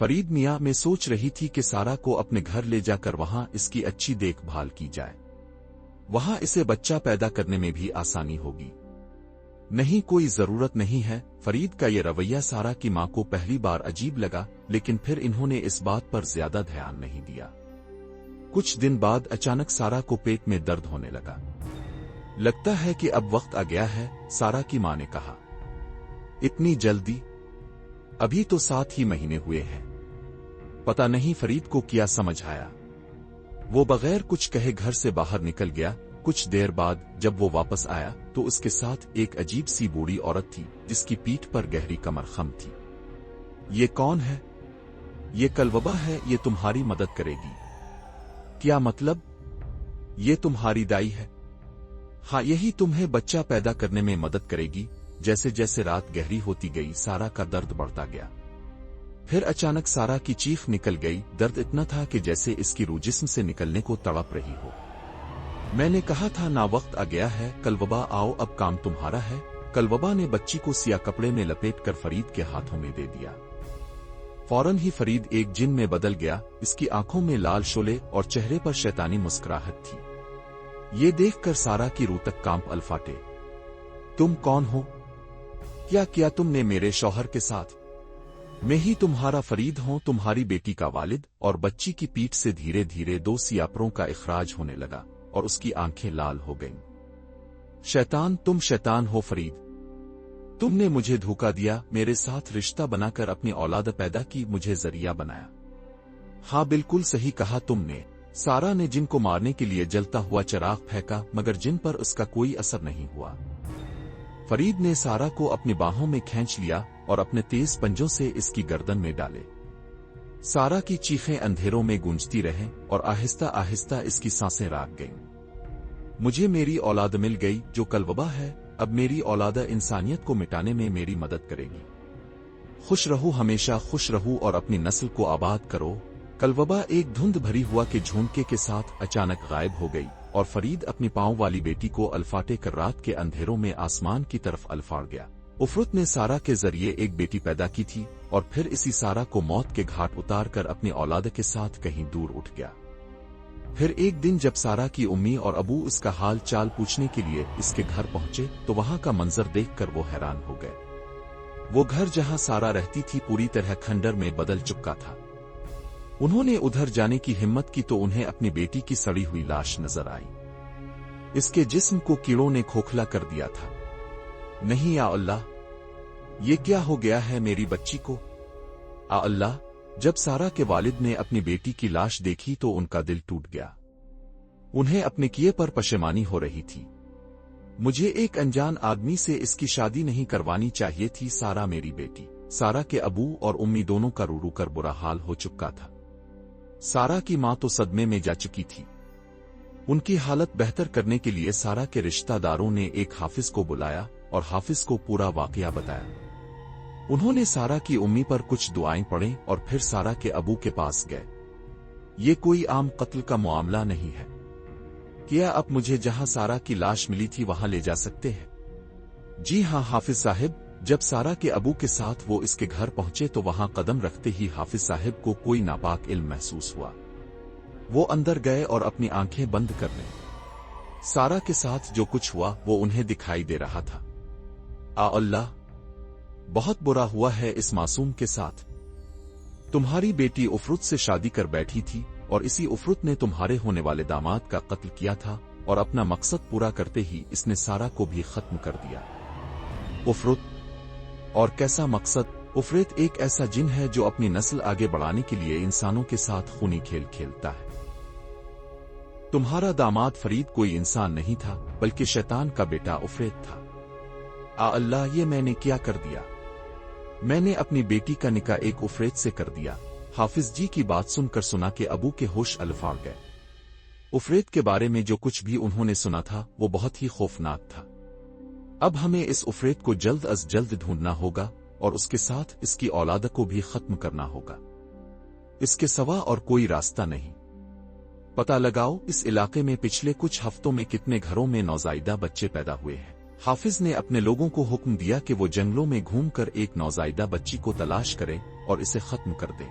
فرید میاں میں سوچ رہی تھی کہ سارا کو اپنے گھر لے جا کر وہاں اس کی اچھی دیکھ بھال کی جائے، وہاں اسے بچہ پیدا کرنے میں بھی آسانی ہوگی۔ نہیں، کوئی ضرورت نہیں ہے۔ فرید کا یہ رویہ سارا کی ماں کو پہلی بار عجیب لگا، لیکن پھر انہوں نے اس بات پر زیادہ دھیان نہیں دیا۔ کچھ دن بعد اچانک سارا کو پیٹ میں درد ہونے لگا۔ لگتا ہے کہ اب وقت آ گیا ہے، سارا کی ماں نے کہا۔ اتنی جلدی؟ ابھی تو 7 ہی مہینے ہوئے ہیں۔ پتہ نہیں فرید کو کیا سمجھ آیا، وہ بغیر کچھ کہے گھر سے باہر نکل گیا۔ کچھ دیر بعد جب وہ واپس آیا تو اس کے ساتھ ایک عجیب سی بوڑھی عورت تھی جس کی پیٹھ پر گہری کمر خم تھی۔ یہ کون ہے؟ یہ کلوبا ہے، یہ تمہاری مدد کرے گی۔ کیا مطلب؟ یہ تمہاری دائی ہے؟ ہاں، یہی تمہیں بچہ پیدا کرنے میں مدد کرے گی۔ جیسے جیسے رات گہری ہوتی گئی سارا کا درد بڑھتا گیا۔ پھر اچانک سارا کی چیخ نکل گئی۔ درد اتنا تھا کہ جیسے اس کی روح جسم سے نکلنے کو تڑپ رہی ہو۔ میں نے کہا تھا نا وقت آ گیا ہے، کلوبا آؤ، اب کام تمہارا ہے۔ کلوبا نے بچی کو سیاہ کپڑے میں لپیٹ کر فرید کے ہاتھوں میں دے دیا۔ فوراً ہی فرید ایک جن میں بدل گیا۔ اس کی آنکھوں میں لال شعلے اور چہرے پر شیطانی مسکراہٹ تھی۔ یہ دیکھ کر سارا کی روح تک کانپ الفاٹے۔ تم کون ہو؟ کیا کیا تم نے میرے شوہر کے ساتھ؟ میں ہی تمہارا فرید ہوں، تمہاری بیٹی کا والد۔ اور بچی کی پیٹھ سے دھیرے دھیرے 2 سیاپروں کا اخراج ہونے لگا اور اس کی آنکھیں لال ہو گئیں۔ شیطان، تم شیطان ہو فرید، تم نے مجھے دھوکا دیا، میرے ساتھ رشتہ بنا کر اپنی اولاد پیدا کی، مجھے ذریعہ بنایا۔ ہاں، بالکل صحیح کہا تم نے۔ سارا نے جن کو مارنے کے لیے جلتا ہوا چراغ پھینکا، مگر جن پر اس کا کوئی اثر نہیں ہوا۔ فرید نے سارا کو اپنی باہوں میں کھینچ لیا اور اپنے تیز پنجوں سے اس کی گردن میں ڈالے۔ سارا کی چیخیں اندھیروں میں گونجتی رہیں اور آہستہ آہستہ اس کی سانسیں راک گئیں۔ مجھے میری اولاد مل گئی جو کلوبا ہے، اب میری اولاد انسانیت کو مٹانے میں میری مدد کرے گی۔ خوش رہو، ہمیشہ خوش رہو اور اپنی نسل کو آباد کرو۔ کلوبا ایک دھند بھری ہوا کے جھونکے کے ساتھ اچانک غائب ہو گئی اور فرید اپنی پاؤں والی بیٹی کو الفاٹے کر رات کے اندھیروں میں آسمان کی طرف الفاڑ گیا۔ افرت نے سارا کے ذریعے ایک بیٹی پیدا کی تھی اور پھر اسی سارا کو موت کے گھاٹ اتار کر اپنی اولاد کے ساتھ کہیں دور اٹھ گیا۔ پھر ایک دن جب سارا کی امی اور ابو اس کا حال چال پوچھنے کے لیے اس کے گھر پہنچے تو وہاں کا منظر دیکھ کر وہ حیران ہو گئے۔ وہ گھر جہاں سارا رہتی تھی پوری طرح کھنڈر میں بدل چکا تھا۔ انہوں نے ادھر جانے کی ہمت کی تو انہیں اپنی بیٹی کی سڑی ہوئی لاش نظر آئی۔ اس کے جسم کو کیڑوں نے کھوکھلا کر دیا تھا۔ نہیں، یا اللہ، یہ کیا ہو گیا ہے میری بچی کو؟ آ اللہ! جب سارا کے والد نے اپنی بیٹی کی لاش دیکھی تو ان کا دل ٹوٹ گیا۔ انہیں اپنے کیے پر پشیمانی ہو رہی تھی۔ مجھے ایک انجان آدمی سے اس کی شادی نہیں کروانی چاہیے تھی۔ سارا میری بیٹی۔ سارا کے ابو اور امی دونوں کا رو رو کر برا حال ہو چکا تھا۔ سارا کی ماں تو صدمے میں جا چکی تھی۔ ان کی حالت بہتر کرنے کے لیے سارا کے رشتہ داروں نے ایک حافظ کو بلایا اور حافظ کو پورا واقعہ بتایا۔ انہوں نے سارا کی امی پر کچھ دعائیں پڑھیں اور پھر سارا کے ابو کے پاس گئے۔ یہ کوئی عام قتل کا معاملہ نہیں ہے۔ کیا آپ مجھے جہاں سارا کی لاش ملی تھی وہاں لے جا سکتے ہیں؟ جی ہاں حافظ صاحب۔ جب سارا کے ابو کے ساتھ وہ اس کے گھر پہنچے تو وہاں قدم رکھتے ہی حافظ صاحب کو کوئی ناپاک علم محسوس ہوا۔ وہ اندر گئے اور اپنی آنکھیں بند کر لیں۔ سارا کے ساتھ جو کچھ ہوا وہ انہیں دکھائی دے رہا تھا۔ آ اللہ! بہت برا ہوا ہے اس معصوم کے ساتھ۔ تمہاری بیٹی افرت سے شادی کر بیٹھی تھی اور اسی افرت نے تمہارے ہونے والے داماد کا قتل کیا تھا اور اپنا مقصد پورا کرتے ہی اس نے سارا کو بھی ختم کر دیا۔ افرت؟ اور کیسا مقصد؟ افرت ایک ایسا جن ہے جو اپنی نسل آگے بڑھانے کے لیے انسانوں کے ساتھ خونی کھیل کھیلتا ہے۔ تمہارا داماد فرید کوئی انسان نہیں تھا بلکہ شیطان کا بیٹا افرت تھا۔ آ اللہ! یہ میں نے کیا کر دیا؟ میں نے اپنی بیٹی کا نکاح ایک افرت سے کر دیا۔ حافظ جی کی بات سن کر سنا کہ ابو کے ہوش الفاڑ گئے۔ افرت کے بارے میں جو کچھ بھی انہوں نے سنا تھا وہ بہت ہی خوفناک تھا۔ اب ہمیں اس افرت کو جلد از جلد ڈھونڈنا ہوگا اور اس کے ساتھ اس کی اولاد کو بھی ختم کرنا ہوگا۔ اس کے سوا اور کوئی راستہ نہیں۔ پتہ لگاؤ اس علاقے میں پچھلے کچھ ہفتوں میں کتنے گھروں میں نوزائیدہ بچے پیدا ہوئے ہیں۔ حافظ نے اپنے لوگوں کو حکم دیا کہ وہ جنگلوں میں گھوم کر ایک نوزائیدہ بچی کو تلاش کریں اور اسے ختم کر دیں۔